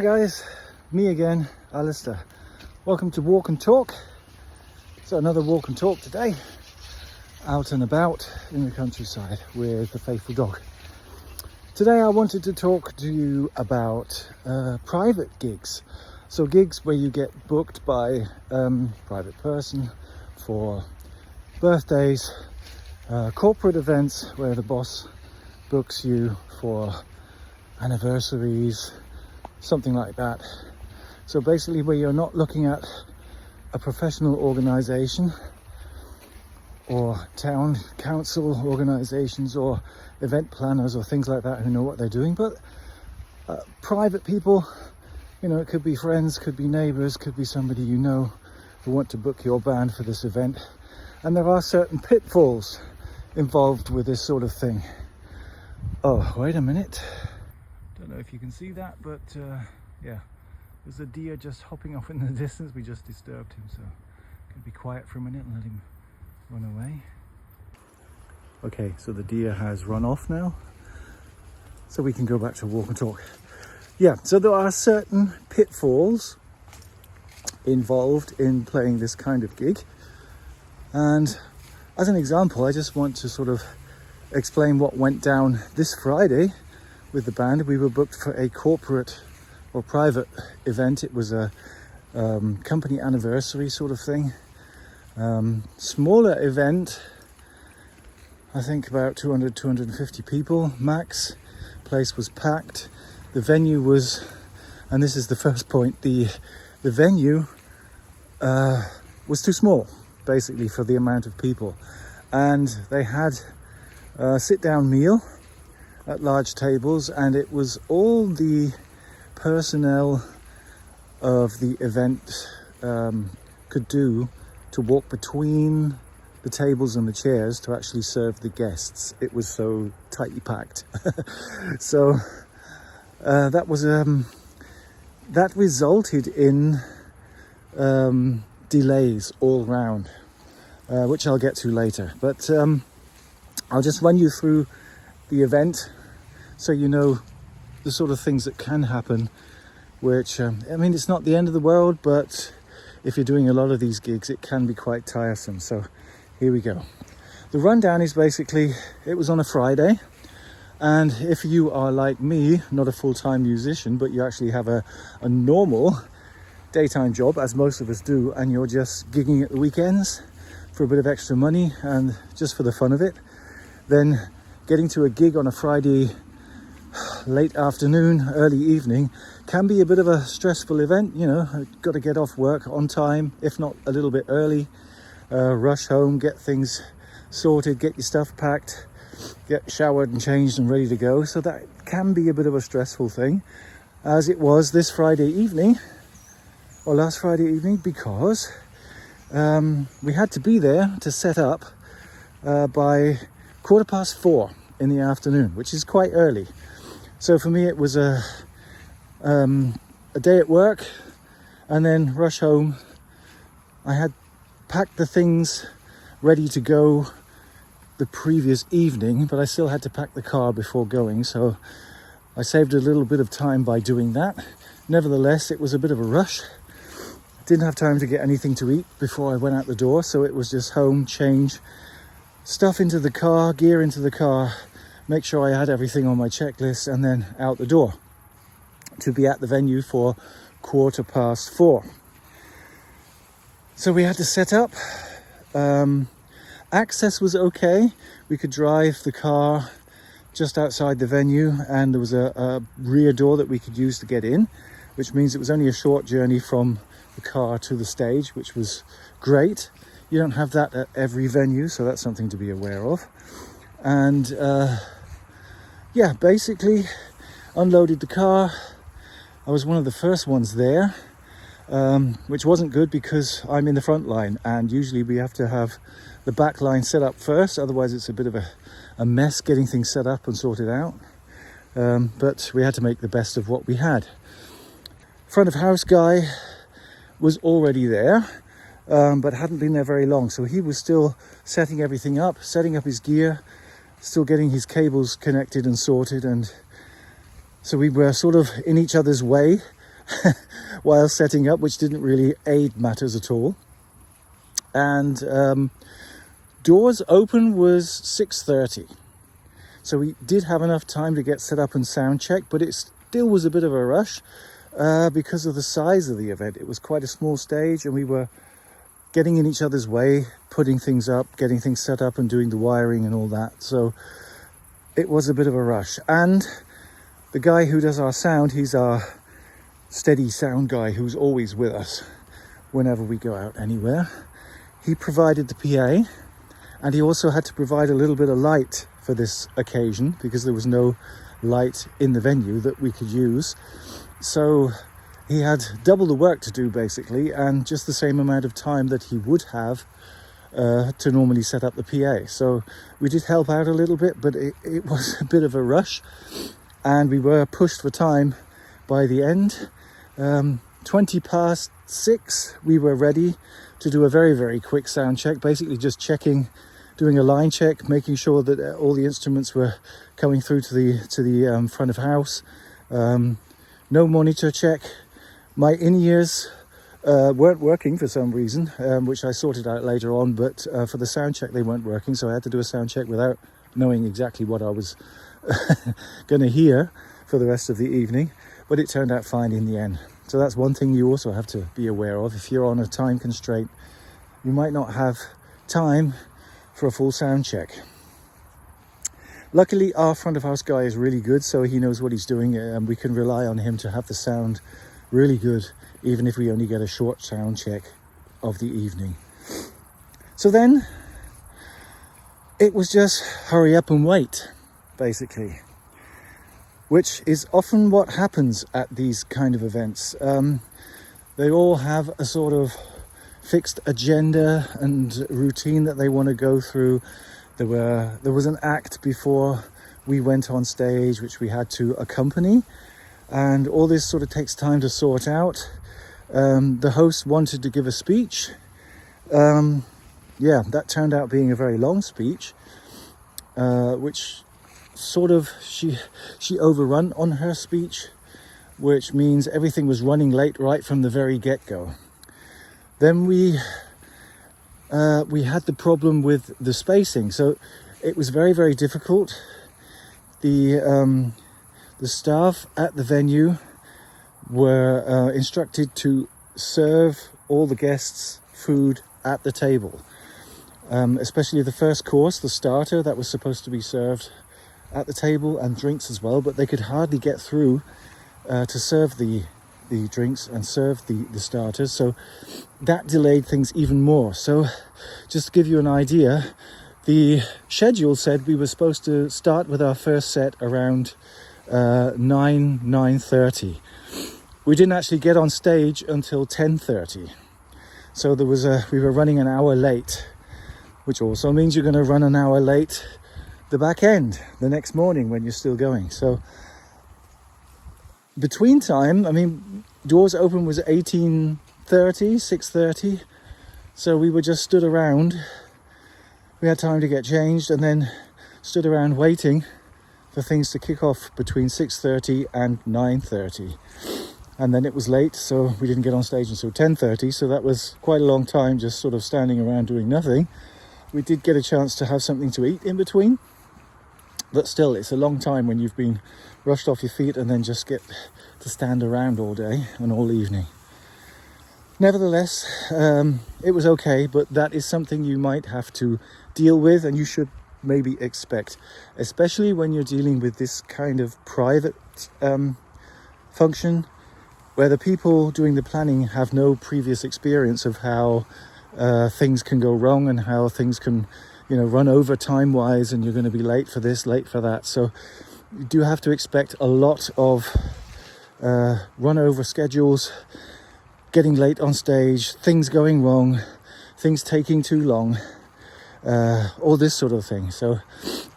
Hey guys, me again, Alistair. Welcome to Walk and Talk. So another walk and talk today, out and about in the countryside with the faithful dog. Today I wanted to talk to you about private gigs. So gigs where you get booked by private person for birthdays, corporate events where the boss books you for anniversaries, something like that. So basically where you're not looking at a professional organization or town council organizations or event planners or things like that who know what they're doing, but private people, you know, it could be friends, could be neighbors, could be somebody you know who want to book your band for this event. And there are certain pitfalls involved with this sort of thing. Oh, wait a minute. Don't know if you can see that, but yeah, there's a deer just hopping off in the distance. We just disturbed him, so can be quiet for a minute and let him run away. Okay, so the deer has run off now, so we can go back to walk and talk. Yeah, so there are certain pitfalls involved in playing this kind of gig, and as an example, I just want to sort of explain what went down this Friday with the band. We were booked for a corporate or private event. It was a company anniversary sort of thing. Smaller event, I think about 250 people max. Place was packed. The venue was, and this is the first point, the venue was too small basically for the amount of people, and they had a sit-down meal at large tables, and it was all the personnel of the event could do to walk between the tables and the chairs to actually serve the guests. It was so tightly packed. So that was that resulted in delays all round, which I'll get to later, but I'll just run you through the event so you know the sort of things that can happen, which I mean, it's not the end of the world, but if you're doing a lot of these gigs it can be quite tiresome. So here we go. The rundown is basically, it was on a Friday, and if you are like me, not a full-time musician, but you actually have a normal daytime job, as most of us do, and you're just gigging at the weekends for a bit of extra money and just for the fun of it, then getting to a gig on a Friday late afternoon, early evening can be a bit of a stressful event. You know, got to get off work on time, if not a little bit early, rush home, get things sorted, get your stuff packed, get showered and changed and ready to go. So that can be a bit of a stressful thing, as it was this Friday evening, or last Friday evening, because we had to be there to set up by 4:15 in the afternoon, which is quite early. So for me it was a day at work and then rush home. I had packed the things ready to go the previous evening, but I still had to pack the car before going, so I saved a little bit of time by doing that. Nevertheless, it was a bit of a rush. Didn't have time to get anything to eat before I went out the door, so it was just home, change, stuff into the car, gear into the car, make sure I had everything on my checklist, and then out the door to be at the venue for 4:15. So we had to set up. Access was okay. We could drive the car just outside the venue, and there was a rear door that we could use to get in, which means it was only a short journey from the car to the stage, which was great. You don't have that at every venue, so that's something to be aware of. And yeah, basically unloaded the car. I was one of the first ones there, which wasn't good because I'm in the front line, and usually we have to have the back line set up first, otherwise it's a bit of a mess getting things set up and sorted out. But we had to make the best of what we had. Front of house guy was already there, but hadn't been there very long, so he was still setting everything up, setting up his gear, still getting his cables connected and sorted, and so we were sort of in each other's way while setting up, which didn't really aid matters at all. And doors open was 6:30. So we did have enough time to get set up and sound check, but it still was a bit of a rush because of the size of the event. It was quite a small stage, and we were getting in each other's way, putting things up, getting things set up and doing the wiring and all that. So it was a bit of a rush. And the guy who does our sound, he's our steady sound guy who's always with us whenever we go out anywhere. He provided the PA, and he also had to provide a little bit of light for this occasion because there was no light in the venue that we could use. So he had double the work to do basically, and just the same amount of time that he would have to normally set up the PA. So we did help out a little bit, but it was a bit of a rush, and we were pushed for time by the end. 6:20 we were ready to do a very, very quick sound check, basically just doing a line check, making sure that all the instruments were coming through to the front of house. No monitor check. My in-ears weren't working for some reason, which I sorted out later on, but for the sound check they weren't working, so I had to do a sound check without knowing exactly what I was going to hear for the rest of the evening, but it turned out fine in the end. So that's one thing you also have to be aware of. If you're on a time constraint, you might not have time for a full sound check. Luckily, our front of house guy is really good, so he knows what he's doing, and we can rely on him to have the sound really good, even if we only get a short sound check of the evening. So then it was just hurry up and wait, basically, which is often what happens at these kind of events. They all have a sort of fixed agenda and routine that they want to go through. There was an act before we went on stage which we had to accompany, and all this sort of takes time to sort out. The host wanted to give a speech. That turned out being a very long speech, which sort of she overrun on her speech, which means everything was running late right from the very get-go. Then we had the problem with the spacing, so it was very, very difficult. The staff at the venue were instructed to serve all the guests food at the table, especially the first course, the starter, that was supposed to be served at the table, and drinks as well, but they could hardly get through to serve the drinks and serve the starters, so that delayed things even more. So just to give you an idea, the schedule said we were supposed to start with our first set around 9:30. We didn't actually get on stage until 10:30, so we were running an hour late, which also means you're going to run an hour late the back end the next morning when you're still going. So between time, doors open was 6:30, so we were just stood around. We had time to get changed and then stood around waiting for things to kick off between 6:30 and 9:30. And then it was late, so we didn't get on stage until 10:30, so that was quite a long time just sort of standing around doing nothing. We did get a chance to have something to eat in between, but still, it's a long time when you've been rushed off your feet and then just get to stand around all day and all evening. Nevertheless, it was okay, but that is something you might have to deal with, and you should maybe expect, especially when you're dealing with this kind of private function where the people doing the planning have no previous experience of how things can go wrong and how things can run over time-wise, and you're going to be late for this, late for that. So you do have to expect a lot of run over schedules, getting late on stage, things going wrong, things taking too long, all this sort of thing. So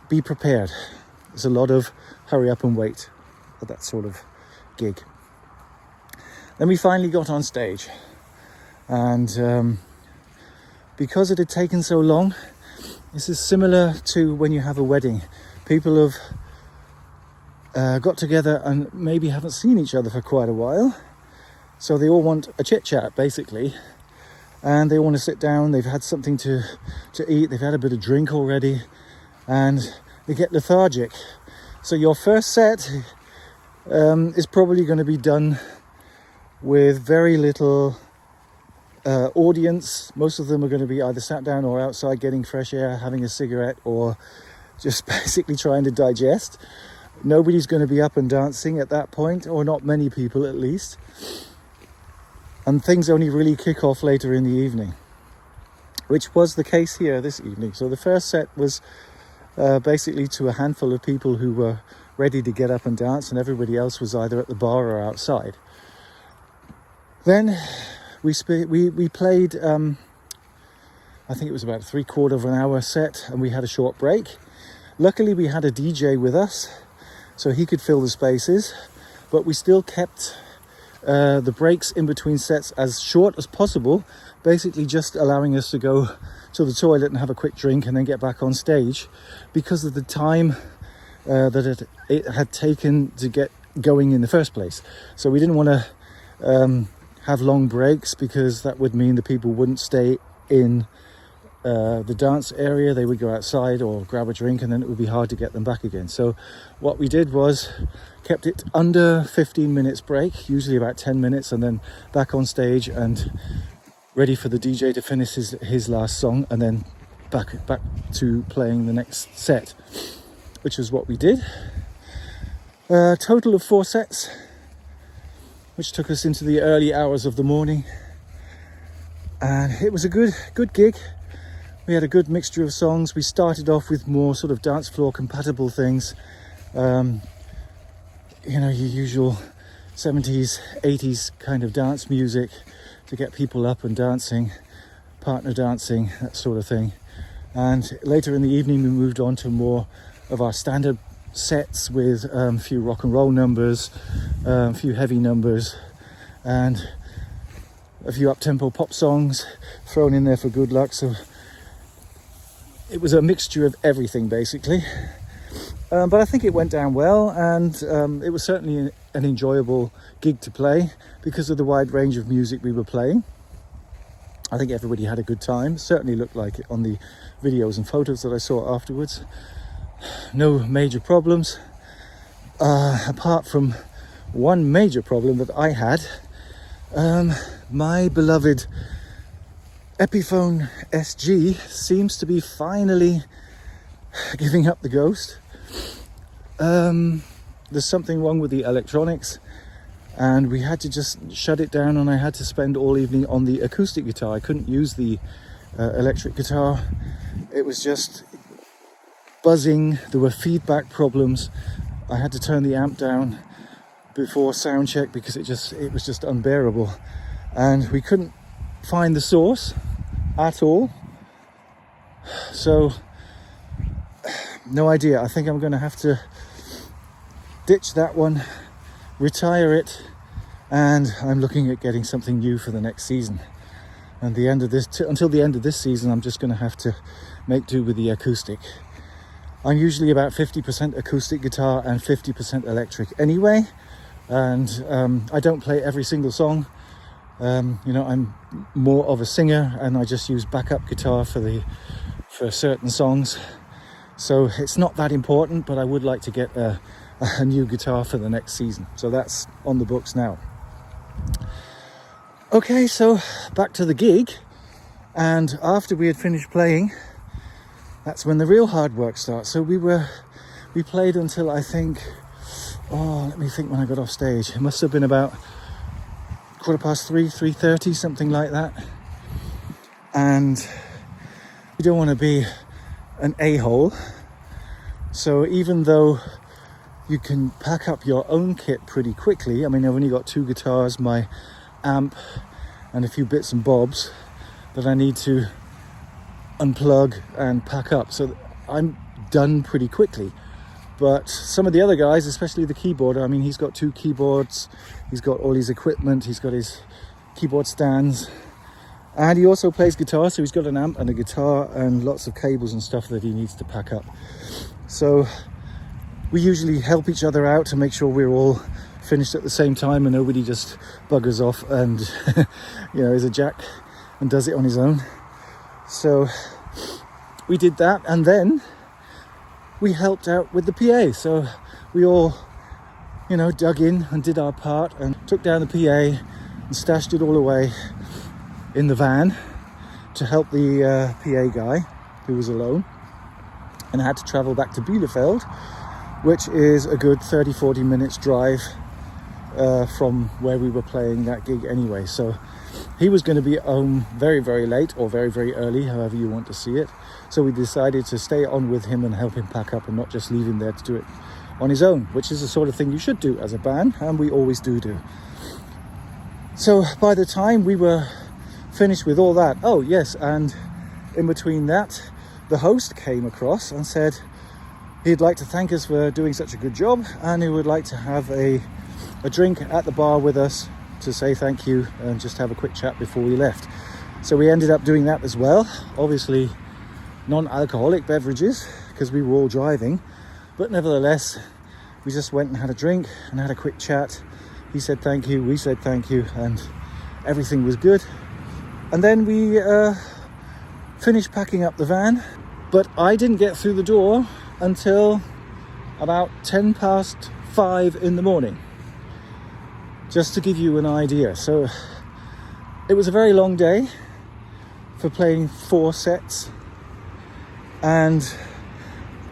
be prepared. There's a lot of hurry up and wait at that sort of gig. Then we finally got on stage, and because it had taken so long, this is similar to when you have a wedding. People have got together and maybe haven't seen each other for quite a while, So they all want a chit chat basically, and they want to sit down. They've had something to eat, they've had a bit of drink already, and they get lethargic. So your first set is probably going to be done with very little audience. Most of them are going to be either sat down or outside getting fresh air, having a cigarette, or just basically trying to digest. Nobody's going to be up and dancing at that point, or not many people at least. And things only really kick off later in the evening, which was the case here this evening. So the first set was basically to a handful of people who were ready to get up and dance, and everybody else was either at the bar or outside. Then we played, I think it was about a 3/4 of an hour set, and we had a short break. Luckily we had a DJ with us, so he could fill the spaces, but we still kept the breaks in between sets as short as possible, basically just allowing us to go to the toilet and have a quick drink and then get back on stage, because of the time that it had taken to get going in the first place. So we didn't want to have long breaks, because that would mean the people wouldn't stay in the dance area. They would go outside or grab a drink, and then it would be hard to get them back again. So what we did was kept it under 15 minutes break, usually about 10 minutes, and then back on stage and ready for the DJ to finish his last song, and then back to playing the next set, which is what we did. Total of 4 sets, which took us into the early hours of the morning, and it was a good gig. We had a good mixture of songs. We started off with more sort of dance floor compatible things, your usual 70s, 80s kind of dance music to get people up and dancing, partner dancing, that sort of thing. And later in the evening we moved on to more of our standard sets with a few rock and roll numbers, a few heavy numbers, and a few up-tempo pop songs thrown in there for good luck. So it was a mixture of everything basically. But I think it went down well, and it was certainly an enjoyable gig to play because of the wide range of music we were playing. I think everybody had a good time. Certainly looked like it on the videos and photos that I saw afterwards. No major problems, apart from one major problem that I had. My beloved Epiphone SG seems to be finally giving up the ghost. There's something wrong with the electronics, and we had to just shut it down, and I had to spend all evening on the acoustic guitar. I couldn't use the electric guitar. It was just buzzing. There were feedback problems. I had to turn the amp down before sound check because it was just unbearable, and we couldn't find the source at all. So no idea. I think I'm going to have to ditch that one, retire it, and I'm looking at getting something new for the next season. And until the end of this season, I'm just going to have to make do with the acoustic. I'm usually about 50% acoustic guitar and 50% electric anyway, and I don't play every single song. I'm more of a singer, and I just use backup guitar for certain songs. So it's not that important, but I would like to get a new guitar for the next season. So that's on the books now. Okay, so back to the gig. And after we had finished playing, that's when the real hard work starts. So we played until I think, let me think when I got off stage. It must have been about 3:15, 3:30, something like that. And you don't want to be an a-hole. So even though you can pack up your own kit pretty quickly, I mean, I've only got 2 guitars, my amp, and a few bits and bobs that I need to unplug and pack up. So I'm done pretty quickly. But some of the other guys, especially the keyboarder, I mean, he's got 2 keyboards, he's got all his equipment, he's got his keyboard stands, and he also plays guitar, so he's got an amp and a guitar and lots of cables and stuff that he needs to pack up. So we usually help each other out to make sure we're all finished at the same time and nobody just buggers off and is a jack and does it on his own. So we did that, and then we helped out with the PA. So we all dug in and did our part and took down the PA and stashed it all away in the van to help the PA guy who was alone and had to travel back to Bielefeld, which is a good 30-40 minutes drive from where we were playing that gig anyway. So he was going to be home very, very late or very, very early, however you want to see it. So we decided to stay on with him and help him pack up and not just leave him there to do it on his own, which is the sort of thing you should do as a band, and we always do. So by the time we were finished with all that, oh yes, and in between that, the host came across and said he'd like to thank us for doing such a good job, and he would like to have a drink at the bar with us to say thank you and just have a quick chat before we left. So we ended up doing that as well. Obviously non-alcoholic beverages because we were all driving, but nevertheless we just went and had a drink and had a quick chat. He said thank you, we said thank you, and everything was good. And then we finished packing up the van, but I didn't get through the door until about 5:10 in the morning, just to give you an idea. So it was a very long day for playing 4 sets, and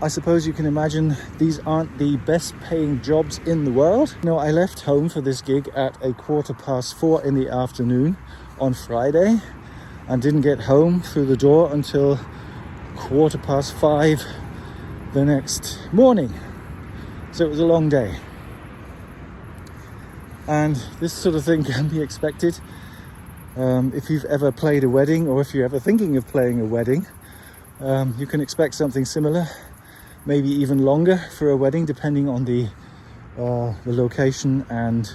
I suppose you can imagine these aren't the best paying jobs in the world. I left home for this gig at 4:15 in the afternoon on Friday and didn't get home through the door until 5:15 the next morning. So it was a long day. And this sort of thing can be expected. If you've ever played a wedding, or if you're ever thinking of playing a wedding, you can expect something similar, maybe even longer for a wedding, depending on the location and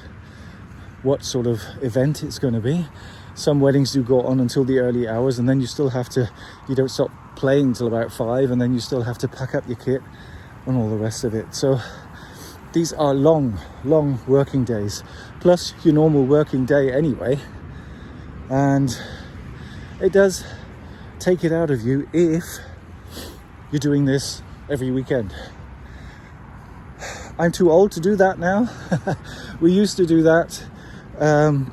what sort of event it's going to be. Some weddings do go on until the early hours, and then you don't stop playing till about 5, and then you still have to pack up your kit and all the rest of it. So these are long working days, plus your normal working day anyway. And it does take it out of you if you're doing this every weekend. I'm too old to do that now. We used to do that,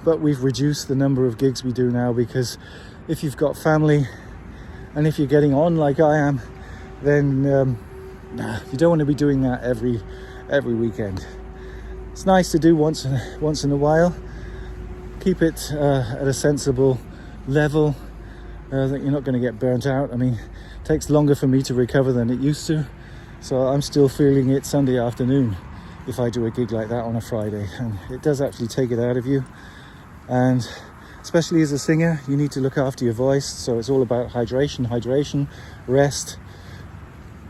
but we've reduced the number of gigs we do now, because if you've got family and if you're getting on like I am, then you don't want to be doing that every weekend. It's nice to do once in a while. Keep it at a sensible level that you're not going to get burnt out. I mean, it takes longer for me to recover than it used to, so I'm still feeling it Sunday afternoon if I do a gig like that on a Friday, and it does actually take it out of you. And especially as a singer, you need to look after your voice, so it's all about hydration, rest,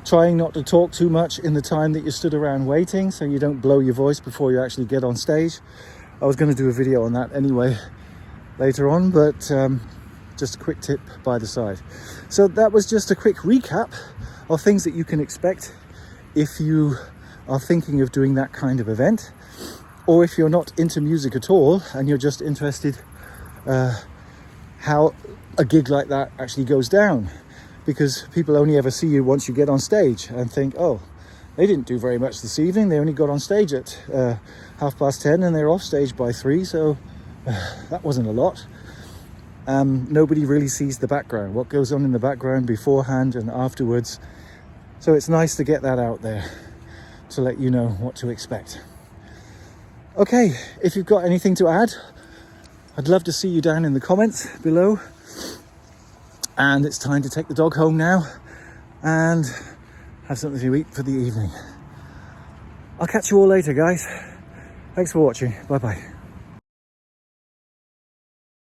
trying not to talk too much in the time that you stood around waiting, so you don't blow your voice before you actually get on stage. I was going to do a video on that anyway later on, but just a quick tip by the side. So that was just a quick recap of things that you can expect if you are thinking of doing that kind of event, or if you're not into music at all and you're just interested how a gig like that actually goes down, because people only ever see you once you get on stage and think, oh, they didn't do very much this evening, they only got on stage at 10:30 and they're off stage by 3, so that wasn't a lot. Nobody really sees the background, what goes on in the background beforehand and afterwards. So it's nice to get that out there to let you know what to expect. Okay, if you've got anything to add, I'd love to see you down in the comments below. And it's time to take the dog home now and have something to eat for the evening. I'll catch you all later, guys. Thanks for watching. Bye bye.